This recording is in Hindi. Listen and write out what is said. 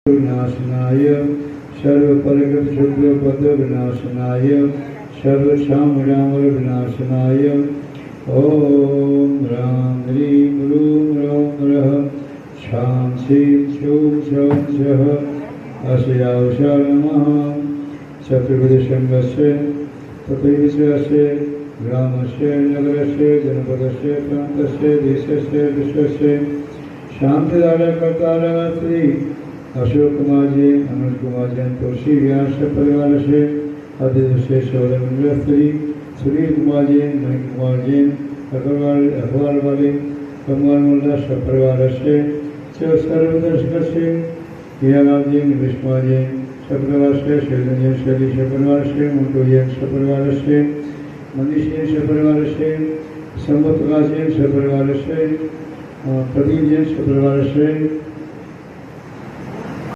विनाशनाय सर्वपरगत शुद्धपद विनाशनाय सर्वक्षामराम विनाशनाय ओम राम ह्रीं रूं रौं रः शां श्रीं शूं शौं सः अस्यावशा नमः चतुर्विधशङ्गस्य तथैवस्य ग्रामस्य नगरस्य जनपदस्य प्रान्तस्य देशस्य विश्वस्य शांतिदायकर्तारः श्री अशोक कुमार जी, अनंत कुमार जैन, तुलसी व्यास परिवार से अध्यक्ष सौरभ श्री सुनील कुमार जी, मणि कुमार जी, अखबार वाले कमल मुल्ला सपरिवार से सर्वदर्शक से हियालाल जी, निवेश कुमार जी सपरिवार से शैलंजन शैली सपरिवार से मुंटू जैन सपरिवार से मनीष जैन सपरिवार से संबत प्रकाश जैन सपरिवार से प्रदीप जैन सपरिवार से